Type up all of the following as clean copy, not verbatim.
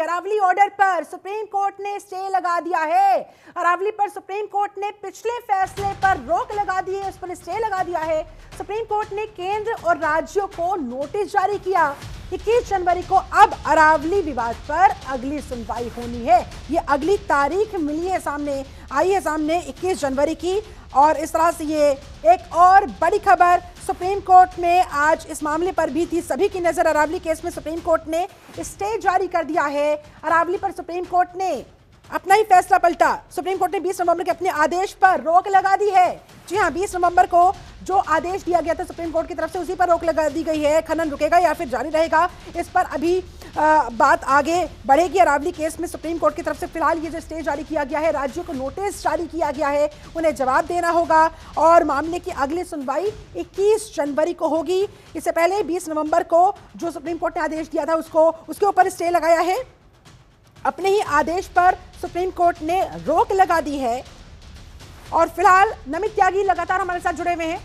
Aravalli order पर supreme court ने stay लगा दिया है। अरावली पर सुप्रीम कोर्ट ने पिछले फैसले पर रोक लगा दी है, उस पर स्टे लगा दिया है। सुप्रीम कोर्ट ने केंद्र और राज्यों को नोटिस जारी किया। 21 जनवरी को अब अरावली विवाद पर अगली सुनवाई होनी है। ये अगली तारीख मिली है सामने, आई है सामने 21 जनवरी की। और इस तरह से ये एक और बड़ी खबर सुप्रीम कोर्ट में आज इस मामले पर भी थी। सभी की नजर अरावली केस में सुप्रीम कोर्ट ने स्टे जारी कर दिया है। अरावली पर सुप्रीम कोर्ट ने अपना ही फैसला पलटा। सुप्रीम कोर्ट ने 20 नवंबर के अपने आदेश पर रोक लगा दी है। जी हां, 20 नवंबर को जो आदेश दिया गया था सुप्रीम कोर्ट की तरफ से, उसी पर रोक लगा दी गई है। खनन रुकेगा या फिर जारी रहेगा, इस पर अभी बात आगे बढ़ेगी। अरावली केस में सुप्रीम कोर्ट की तरफ से फिलहाल ये जो स्टे जारी किया गया है, राज्यों को नोटिस जारी किया गया है, उन्हें जवाब देना होगा और मामले की अगली सुनवाई 21 जनवरी को होगी। इससे पहले 20 नवंबर को जो सुप्रीम कोर्ट ने आदेश दिया था उसके ऊपर स्टे लगाया है। अपने ही आदेश पर सुप्रीम कोर्ट ने रोक लगा दी है। और फिलहाल नमित त्यागी लगातार हमारे साथ जुड़े हुए हैं।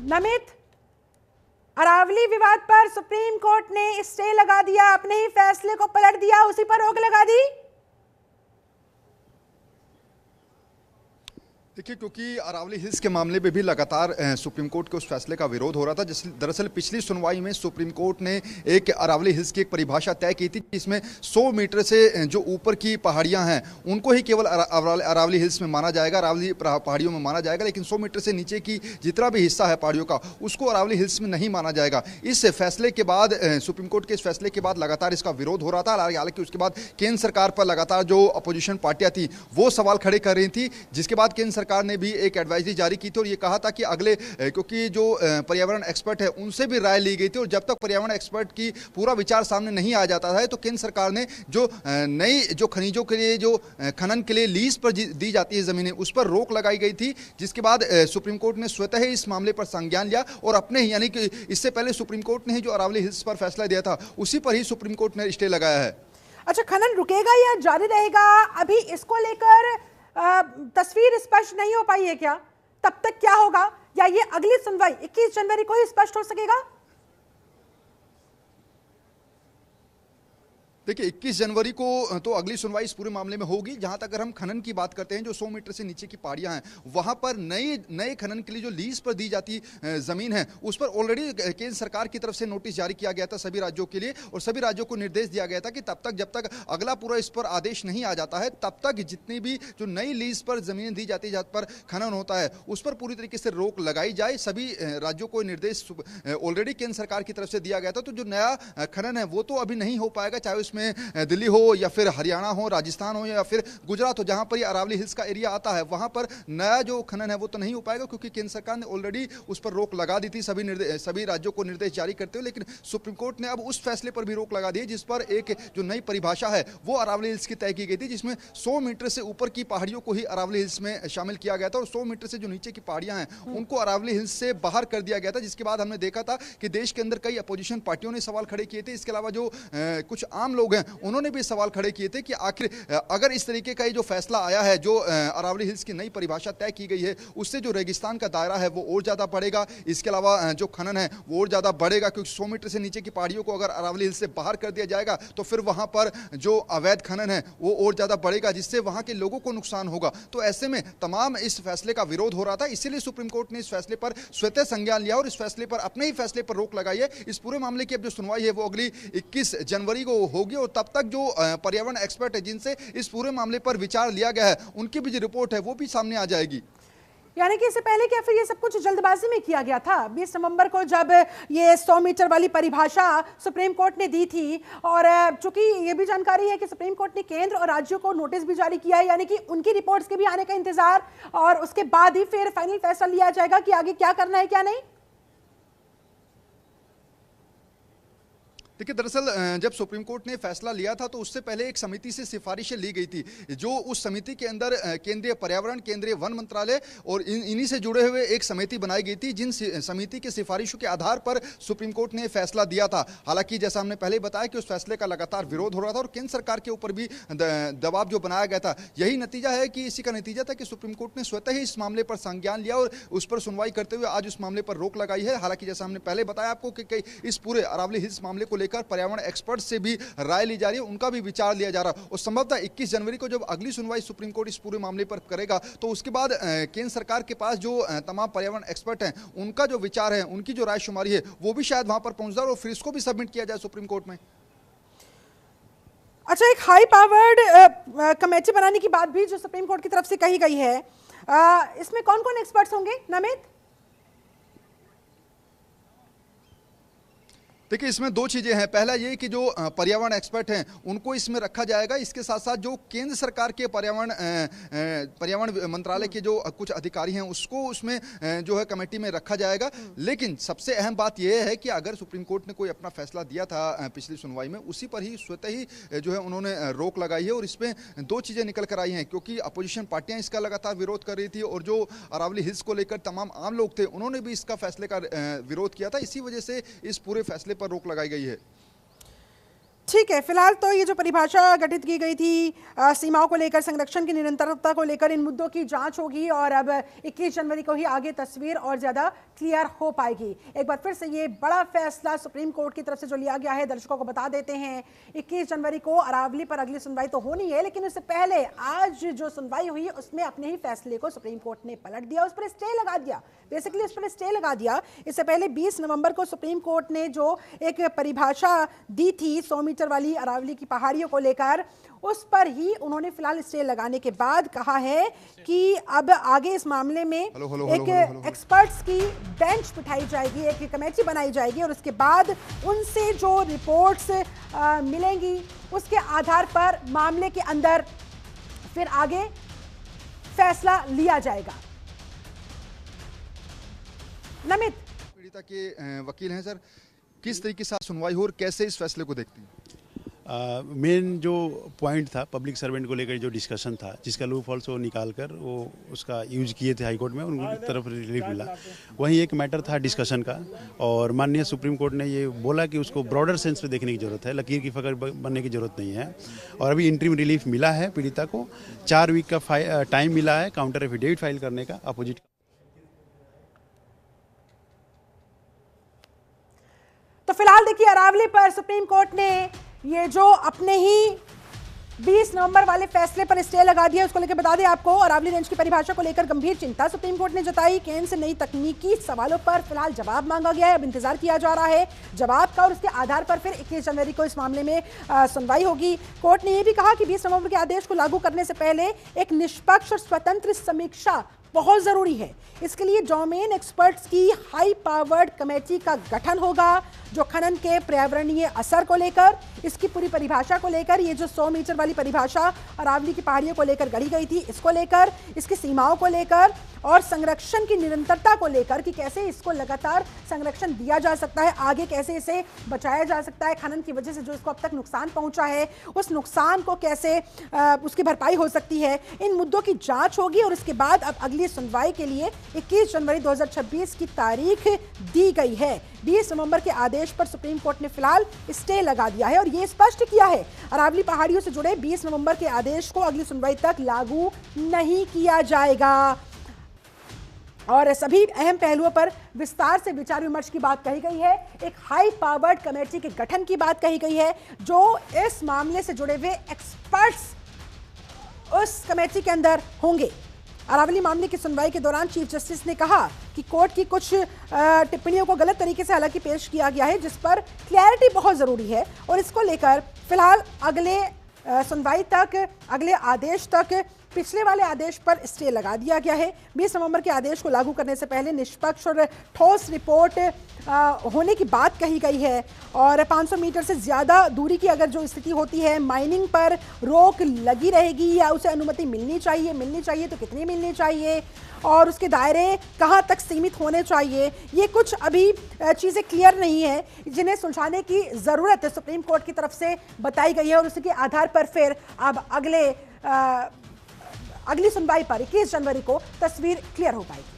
नमित, अरावली विवाद पर सुप्रीम कोर्ट ने स्टे लगा दिया, अपने ही फैसले को पलट दिया, उसी पर रोक लगा दी। देखिए, क्योंकि अरावली हिल्स के मामले में भी लगातार सुप्रीम कोर्ट के उस फैसले का विरोध हो रहा था। दरअसल पिछली सुनवाई में सुप्रीम कोर्ट ने एक अरावली हिल्स की एक परिभाषा तय की थी, जिसमें 100 मीटर से जो ऊपर की पहाड़ियां हैं उनको ही केवल अरावली हिल्स में माना जाएगा, अरावली पहाड़ियों में माना जाएगा। लेकिन 100 मीटर से नीचे की जितना भी हिस्सा है पहाड़ियों का, उसको अरावली हिल्स में नहीं माना जाएगा। इस फैसले के बाद, सुप्रीम कोर्ट के इस फैसले के बाद लगातार इसका विरोध हो रहा था। हालांकि उसके बाद केंद्र सरकार पर लगातार जो अपोजिशन पार्टियां थी वो सवाल खड़े कर रही थी, जिसके बाद केंद्र सरकार ने भी एक एडवाइजरी जारी की थी और ये कहा था कि अगले, क्योंकि जो पर्यावरण एक्सपर्ट है उनसे भी राय ली गई थी और जब तक पर्यावरण एक्सपर्ट की पूरा विचार सामने नहीं आ जाता है तो केंद्र सरकार ने जो नई जो खनिजों के लिए जो खनन के लिए लीज पर दी जाती है जमीनें, उस पर रोक लगाई गई थी। जिसके बाद सुप्रीम कोर्ट ने स्वतः ही इस मामले पर संज्ञान लिया और अपने ही, यानी कि इससे पहले सुप्रीम कोर्ट ने ही जो अरावली हिल्स पर फैसला दिया था उसी पर ही सुप्रीम कोर्ट ने स्टे लगाया है। अच्छा, खनन रुकेगा या जारी रहेगा, अभी इसको लेकर तस्वीर स्पष्ट नहीं हो पाई है क्या? तब तक क्या होगा, या ये अगली सुनवाई 21 जनवरी को ही स्पष्ट हो सकेगा? देखिए, 21 जनवरी को तो अगली सुनवाई इस पूरे मामले में होगी। जहां तक अगर हम खनन की बात करते हैं, जो 100 मीटर से नीचे की पहाड़ियां हैं वहां पर नए खनन के लिए जो लीज पर दी जाती जमीन है उस पर ऑलरेडी केंद्र सरकार की तरफ से नोटिस जारी किया गया था सभी राज्यों के लिए और सभी राज्यों को निर्देश दिया गया था कि तब तक जब तक अगला पूरा इस पर आदेश नहीं आ जाता है तब तक जितनी भी जो नई लीज पर जमीन दी जाती है जहां पर खनन होता है उस पर पूरी तरीके से रोक लगाई जाए। सभी राज्यों को निर्देश ऑलरेडी केंद्र सरकार की तरफ से दिया गया था। तो जो नया खनन है वो तो अभी नहीं हो पाएगा, चाहे उसमें दिल्ली हो या फिर हरियाणा हो, राजस्थान हो या फिर गुजरात हो, जहां पर ये अरावली हिल्स का एरिया आता है वहां पर नया जो खनन है वो तो नहीं हो पाएगा, क्योंकि केंद्र सरकार ने ऑलरेडी उस पर रोक लगा दी थी सभी राज्यों को निर्देश जारी करते हुए। लेकिन सुप्रीम कोर्ट ने अब उस फैसले पर भी रोक लगा दी है, जिस पर एक जो नई परिभाषा है वो अरावली हिल्स की तय की गई थी, जिसमें 100 मीटर से ऊपर की पहाड़ियों को ही अरावली हिल्स में शामिल किया गया था और 100 मीटर से जो नीचे की पहाड़ियां हैं उनको अरावली हिल्स से बाहर कर दिया गया था। जिसके बाद हमने देखा था कि देश के अंदर कई अपोजिशन पार्टियों ने सवाल खड़े किए थे। इसके अलावा जो कुछ आम लोग हैं उन्होंने भी सवाल खड़े किए थे कि आखिर अगर इस तरीके का ये जो फैसला आया है, जो अरावली हिल्स की नई परिभाषा तय की गई है, उससे जो रेगिस्तान का दायरा है वो और ज्यादा बढ़ेगा। इसके अलावा जो खनन है वो और ज्यादा बढ़ेगा, क्योंकि 100 मीटर से नीचे की पहाड़ियों को अगर अरावली हिल्स से बाहर कर दिया जाएगा तो फिर वहां पर जो अवैध खनन है वो और ज्यादा बढ़ेगा, जिससे वहां के लोगों को नुकसान होगा। तो ऐसे में तमाम इस फैसले का विरोध हो रहा था, इसीलिए सुप्रीम कोर्ट ने इस फैसले पर स्वतः संज्ञान लिया और इस फैसले पर, अपने ही फैसले पर रोक लगाई है। इस पूरे मामले की अब जो सुनवाई है वो अगली 21 जनवरी को होगी और तब तक जो पर्यावरण एक्सपर्ट है जिनसे इस पूरे मामले पर विचार लिया गया है उनकी भी जो रिपोर्ट है वो भी सामने आ जाएगी। यानी कि इससे पहले क्या फिर ये सब कुछ जल्दबाजी में किया गया था? 20 नवंबर को जब ये 100 मीटर वाली परिभाषा सुप्रीम कोर्ट ने दी थी और चूंकि ये भी जानकारी है कि सुप्रीम कोर्ट ने केंद्र और राज्यों को नोटिस भी जारी किया है, यानी कि उनकी रिपोर्ट्स के भी आने का इंतजार और उसके बाद ही फिर फाइनल फैसला लिया जाएगा कि आगे क्या करना है क्या नहीं। देखिए, दरअसल जब सुप्रीम कोर्ट ने फैसला लिया था तो उससे पहले एक समिति से सिफारिशें ली गई थी, जो उस समिति के अंदर केंद्रीय पर्यावरण, केंद्रीय वन मंत्रालय और इन्हीं से जुड़े हुए एक समिति बनाई गई थी, जिन समिति के सिफारिशों के आधार पर सुप्रीम कोर्ट ने फैसला दिया था। हालांकि जैसा हमने पहले बताया कि उस फैसले का लगातार विरोध हो रहा था और केंद्र सरकार के ऊपर भी दबाव जो बनाया गया था, यही नतीजा है कि इसी का नतीजा था कि सुप्रीम कोर्ट ने स्वतः ही इस मामले पर संज्ञान लिया और उस पर सुनवाई करते हुए आज उस मामले पर रोक लगाई है। हालांकि जैसा हमने पहले बताया आपको कि इस पूरे अरावली हिल्स मामले को लेकर पर्यावरण एक्सपर्ट से भी राय ली जा रही है, उनका भी विचार लिया जा रहा है और संभवतः 21 जनवरी को जब अगली सुनवाई सुप्रीम कोर्ट इस पूरे मामले पर करेगा तो उसके बाद केंद्र सरकार के पास जो तमाम पर्यावरण एक्सपर्ट हैं, उनका जो विचार है, उनकी जो रायशुमारी है, वो भी शायद वहां पर पहुंच जाए और फिर इसको भी सबमिट किया जाए सुप्रीम कोर्ट में। अच्छा, एक हाई पावर्ड कमेटी बनाने की बात भी जो सुप्रीम कोर्ट की तरफ से कही गई है, इसमें कौन कौन एक्सपर्ट्स होंगे नमित? देखिए, इसमें दो चीजें हैं। पहला ये कि जो पर्यावरण एक्सपर्ट हैं उनको इसमें रखा जाएगा, इसके साथ साथ जो केंद्र सरकार के पर्यावरण मंत्रालय के जो कुछ अधिकारी हैं उसको उसमें जो है कमेटी में रखा जाएगा। लेकिन सबसे अहम बात यह है कि अगर सुप्रीम कोर्ट ने कोई अपना फैसला दिया था पिछली सुनवाई में, उसी पर ही स्वतः ही जो है उन्होंने रोक लगाई है और इसमें दो चीजें निकल कर आई हैं, क्योंकि अपोजिशन पार्टियां इसका लगातार विरोध कर रही थी और जो अरावली हिल्स को लेकर तमाम आम लोग थे उन्होंने भी इसका फैसले का विरोध किया था। इसी वजह से इस पूरे फैसले पर रोक लगाई गई है। ठीक है, फिलहाल तो ये जो परिभाषा गठित की गई थी सीमाओं को लेकर, संरक्षण की निरंतरता को लेकर, इन मुद्दों की जांच होगी और अब 21 जनवरी को ही आगे तस्वीर और ज्यादा क्लियर हो पाएगी। एक बार फिर से ये बड़ा फैसला सुप्रीम कोर्ट की तरफ से जो लिया गया है, दर्शकों को बता देते हैं 21 जनवरी को अरावली पर अगली सुनवाई तो होनी है, लेकिन उससे पहले आज जो सुनवाई हुई उसमें अपने ही फैसले को सुप्रीम कोर्ट ने पलट दिया, उस पर स्टे लगा दिया। बेसिकली उस पर स्टे लगा दिया। इससे पहले 20 नवंबर को सुप्रीम कोर्ट ने जो एक परिभाषा दी थी 100 मीटर वाली अरावली की पहाड़ियों को लेकर, उस पर ही उन्होंने फिलहाल स्टे लगाने के बाद कहा है कि अब आगे इस मामले में एक एक्सपर्ट्स की बेंच बिठाई जाएगी, एक कमेटी बनाई जाएगी और उसके बाद उनसे जो रिपोर्ट्स मिलेंगी उसके आधार पर मामले के अंदर फिर आगे फैसला लिया जाएगा। नमित, पीड़िता के वकील हैं सर, किस तरीके से सुनवाई हो और कैसे इस फैसले को देखती हैं? मेन जो पॉइंट था पब्लिक सर्वेंट को लेकर जो डिस्कशन था, जिसका लूप होल्स वो निकाल कर वो उसका यूज किए थे हाईकोर्ट में, उनकी तरफ रिलीफ मिला। वहीं एक मैटर था डिस्कशन का और माननीय सुप्रीम कोर्ट ने ये बोला कि उसको ब्रॉडर सेंस में देखने की जरूरत है, लकीर की फकर बनने की जरूरत नहीं है। और अभी इंटरिम रिलीफ मिला है पीड़िता को, 4 वीक का टाइम मिला है काउंटर एफिडेविट फाइल करने का अपोजिट। तो फिलहाल देखिए, अरावली पर सुप्रीम कोर्ट ने ये जो अपने ही 20 नवंबर वाले फैसले पर स्टे लगा दिया, उसको लेकर बता दें आपको, अरावली रेंज की परिभाषा को लेकर गंभीर चिंता सुप्रीम कोर्ट ने जताई। केंद्र से नई तकनीकी सवालों पर फिलहाल जवाब मांगा गया है, अब इंतजार किया जा रहा है जवाब का और उसके आधार पर फिर 21 जनवरी को इस मामले में सुनवाई होगी। कोर्ट ने यह भी कहा कि 20 नवंबर के आदेश को लागू करने से पहले एक निष्पक्ष और स्वतंत्र समीक्षा बहुत जरूरी है। इसके लिए डोमेन एक्सपर्ट्स की हाई पावर्ड कमेटी का गठन होगा, जो खनन के पर्यावरणीय असर को लेकर, इसकी पूरी परिभाषा को लेकर, ये जो 100 मीटर वाली परिभाषा अरावली की पहाड़ियों को लेकर गढ़ी गई थी, इसको लेकर, इसकी सीमाओं को लेकर और संरक्षण की निरंतरता को लेकर कि कैसे इसको लगातार संरक्षण दिया जा सकता है, आगे कैसे इसे बचाया जा सकता है, खनन की वजह से जो इसको अब तक नुकसान पहुंचा है उस नुकसान को कैसे उसकी भरपाई हो सकती है, इन मुद्दों की जांच होगी। और इसके बाद अब अगली सुनवाई के लिए 21 जनवरी 2026 की तारीख दी गई है। 20 नवंबर के आदेश पर सुप्रीम कोर्ट ने फिलहाल स्टे लगा दिया है और यह स्पष्ट किया है अरावली पहाड़ियों से जुड़े 20 नवंबर के आदेश को अगली सुनवाई तक लागू नहीं किया जाएगा और सभी अहम पहलुओं पर विस्तार से विचार विमर्श की बात कही गई है। एक हाई पावर्ड कमेटी के गठन की बात कही गई है, जो इस मामले से जुड़े हुए एक्सपर्ट्स उस कमेटी के अंदर होंगे। अरावली मामले की सुनवाई के दौरान चीफ जस्टिस ने कहा कि कोर्ट की कुछ टिप्पणियों को गलत तरीके से हालांकि पेश किया गया है, जिस पर क्लैरिटी बहुत जरूरी है और इसको लेकर फिलहाल अगले सुनवाई तक, अगले आदेश तक पिछले वाले आदेश पर स्टे लगा दिया गया है। 20 नवंबर के आदेश को लागू करने से पहले निष्पक्ष और ठोस रिपोर्ट होने की बात कही गई है और 500 मीटर से ज़्यादा दूरी की अगर जो स्थिति होती है, माइनिंग पर रोक लगी रहेगी या उसे अनुमति मिलनी चाहिए तो कितनी मिलनी चाहिए और उसके दायरे कहाँ तक सीमित होने चाहिए, ये कुछ अभी चीज़ें क्लियर नहीं है, जिन्हें सुलझाने की ज़रूरत सुप्रीम कोर्ट की तरफ से बताई गई है और उसके आधार पर फिर अब अगली सुनवाई पर 21 जनवरी को तस्वीर क्लियर हो पाएगी।